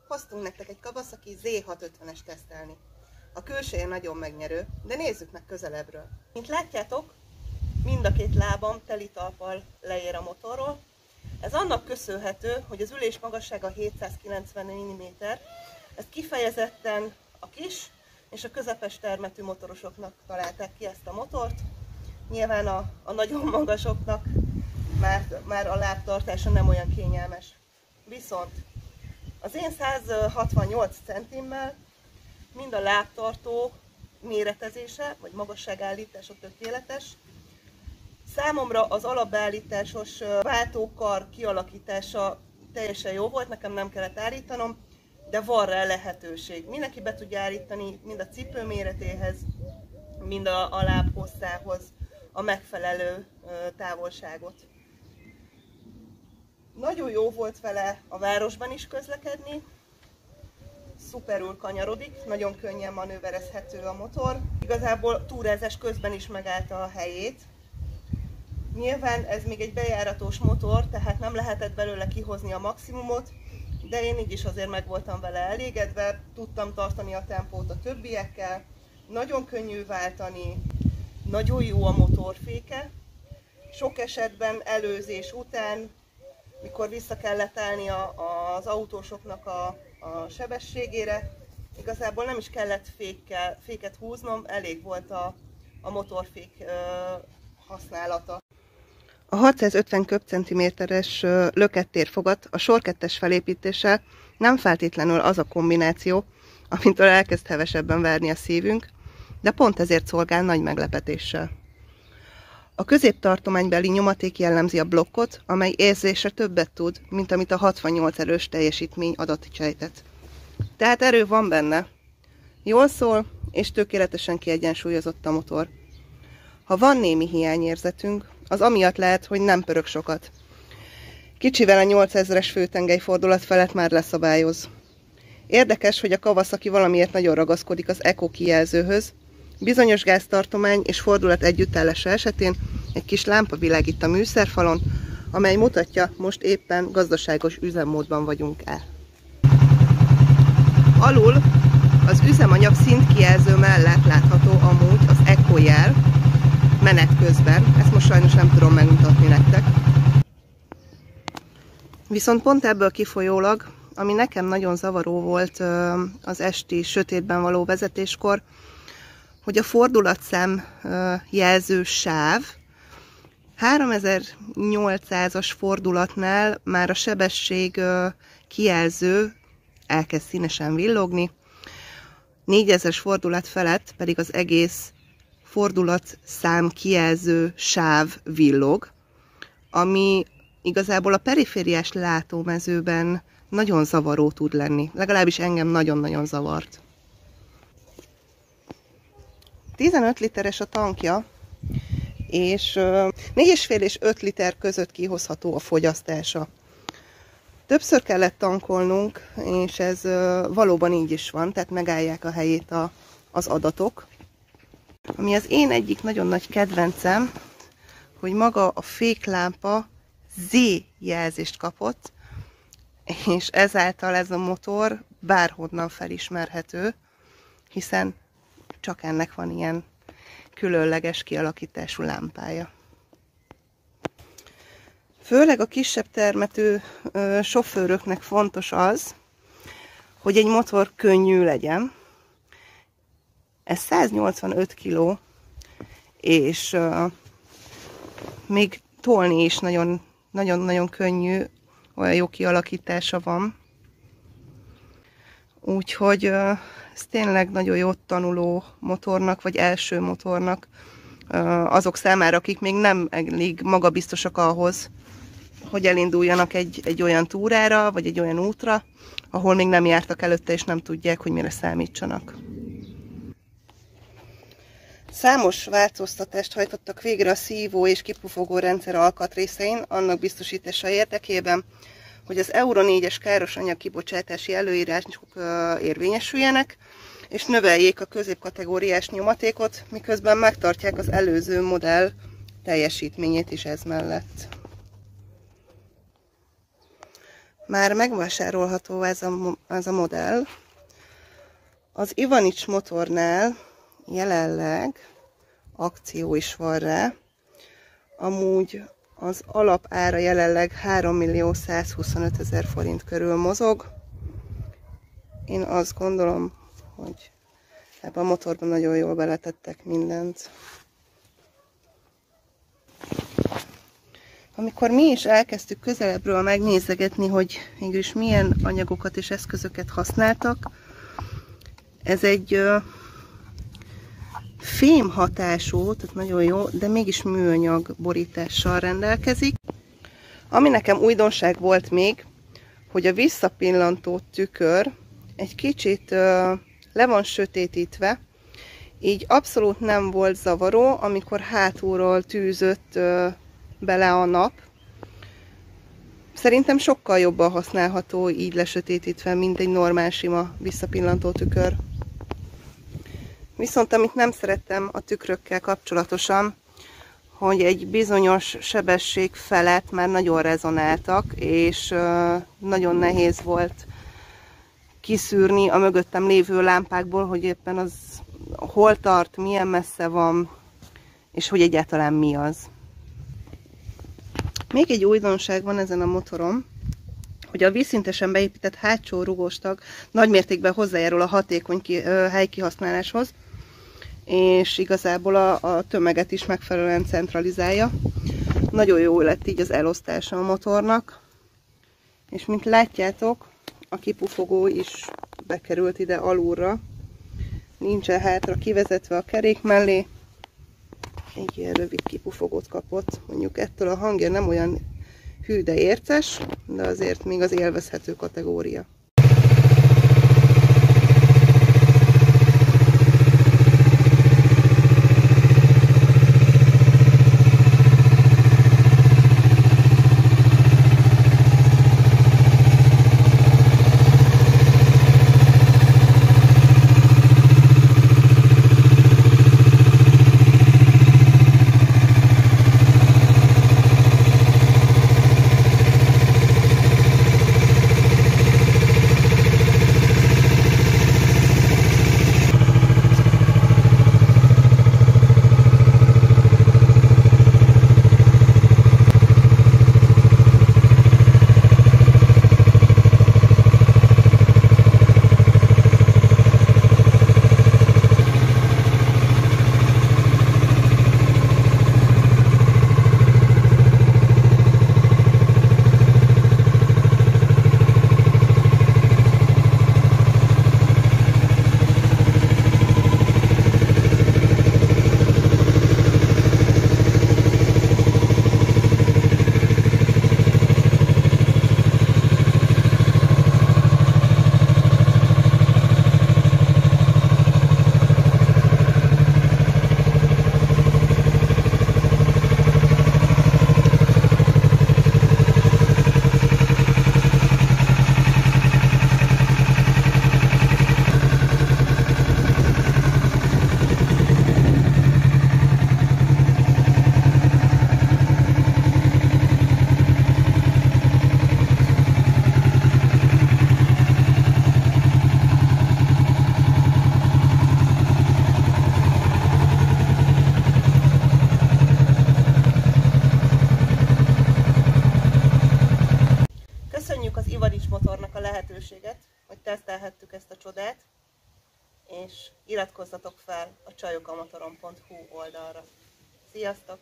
Hoztunk nektek egy Kawasaki Z650-es tesztelni. A külseje nagyon megnyerő, de nézzük meg közelebbről. Mint látjátok, mind a két lábam teli talppal leér a motorról. Ez annak köszönhető, hogy az ülés magassága 790 mm, ezt kifejezetten a kis és a közepes termetű motorosoknak találták ki ezt a motort. Nyilván a nagyon magasoknak már a lábtartása nem olyan kényelmes. Viszont az én 168 centimmel mind a lábtartó méretezése, vagy magasságállítása tökéletes. Számomra az alapbeállításos váltókar kialakítása teljesen jó volt, nekem nem kellett állítanom, de van rá lehetőség. Mindenki be tudja állítani mind a cipő méretéhez, mind a láb hosszához a megfelelő távolságot. Nagyon jó volt vele a városban is közlekedni, szuperül kanyarodik, nagyon könnyen manőverezhető a motor. Igazából túrázás közben is megállta a helyét. Nyilván ez még egy bejáratos motor, tehát nem lehetett belőle kihozni a maximumot, de én így is azért meg voltam vele elégedve, tudtam tartani a tempót a többiekkel, nagyon könnyű váltani, nagyon jó a motorféke. Sok esetben előzés után, mikor vissza kellett állni az autósoknak a sebességére, igazából nem is kellett féket húznom, elég volt a motorfék használata. A 650 köbcentiméteres lökettérfogat a sor 2-es felépítéssel nem feltétlenül az a kombináció, amintől elkezd hevesebben verni a szívünk, de pont ezért szolgál nagy meglepetéssel. A középtartománybeli nyomaték jellemzi a blokkot, amely érzésre többet tud, mint amit a 68 erős teljesítmény adatik sejtett. Tehát erő van benne. Jól szól, és tökéletesen kiegyensúlyozott a motor. Ha van némi hiányérzetünk, az amiatt lehet, hogy nem pörög sokat. Kicsivel a 8000-es főtengelyfordulat felett már leszabályoz. Érdekes, hogy a Kawasaki valamiért nagyon ragaszkodik az Eco kijelzőhöz. Bizonyos gáztartomány és fordulat együttállása esetén egy kis lámpa világít a műszerfalon, amely mutatja, most éppen gazdaságos üzemmódban vagyunk el. Alul az üzemanyag szintkijelző mellett látható amúgy az Eco jel menet közben, ezt most sajnos nem tudom megmutatni nektek. Viszont pont ebből kifolyólag, ami nekem nagyon zavaró volt az esti sötétben való vezetéskor, hogy a fordulatszám jelző sáv 3800-as fordulatnál már a sebesség kijelző elkezd színesen villogni, 4000-es fordulat felett pedig az egész fordulatszám kijelző sáv villog, ami igazából a perifériás látómezőben nagyon zavaró tud lenni. Legalábbis engem nagyon-nagyon zavart. 15 literes a tankja, és 4,5 és 5 liter között kihozható a fogyasztása. Többször kellett tankolnunk, és ez valóban így is van, tehát megállják a helyét az adatok. Ami az én egyik nagyon nagy kedvencem, hogy maga a féklámpa Z jelzést kapott, és ezáltal ez a motor bárhonnan felismerhető, hiszen csak ennek van ilyen különleges kialakítású lámpája. Főleg a kisebb termetű sofőröknek fontos az, hogy egy motor könnyű legyen. Ez 185 kg, és még tolni is nagyon-nagyon könnyű, olyan jó kialakítása van. Úgyhogy ez tényleg nagyon jó tanuló motornak, vagy első motornak azok számára, akik még nem elég magabiztosak ahhoz, hogy elinduljanak egy olyan túrára, vagy egy olyan útra, ahol még nem jártak előtte, és nem tudják, hogy mire számítsanak. Számos változtatást hajtottak végre a szívó és kipufogó rendszer alkatrészein, annak biztosítása érdekében, hogy az Euro 4-es károsanyag kibocsátási előírások érvényesüljenek, és növeljék a középkategóriás nyomatékot, miközben megtartják az előző modell teljesítményét is ez mellett. Már megvásárolható ez a modell. Az Ivanics motornál jelenleg akció is van rá. Amúgy az alapára jelenleg 3.125.000 forint körül mozog. Én azt gondolom, hogy ebben a motorban nagyon jól beletettek mindent. Amikor mi is elkezdtük közelebbről megnézegetni, hogy mégis milyen anyagokat és eszközöket használtak, ez egy fém hatású, tehát nagyon jó, de mégis műanyag borítással rendelkezik. Ami nekem újdonság volt még, hogy a visszapillantó tükör egy kicsit le van sötétítve, így abszolút nem volt zavaró, amikor hátulról tűzött bele a nap. Szerintem sokkal jobban használható így lesötétítve, mint egy normál sima visszapillantó tükör. Viszont amit nem szerettem a tükrökkel kapcsolatosan, hogy egy bizonyos sebesség felett már nagyon rezonáltak, és nagyon nehéz volt kiszűrni a mögöttem lévő lámpákból, hogy éppen az hol tart, milyen messze van, és hogy egyáltalán mi az. Még egy újdonság van ezen a motorom, hogy a vízszintesen beépített hátsó rugóstag nagymértékben hozzájárul a hatékony helykihasználáshoz, és igazából a tömeget is megfelelően centralizálja. Nagyon jó lett így az elosztása a motornak, és mint látjátok, a kipufogó is bekerült ide alulra, nincsen hátra kivezetve a kerék mellé, egy ilyen rövid kipufogót kapott. Mondjuk ettől a hangja nem olyan hű, de érces, de azért még az élvezhető kategória. Köszönjük az Ivanics motornak a lehetőséget, hogy tesztelhettük ezt a csodát, és iratkozzatok fel a csajokamotoron.hu oldalra. Sziasztok!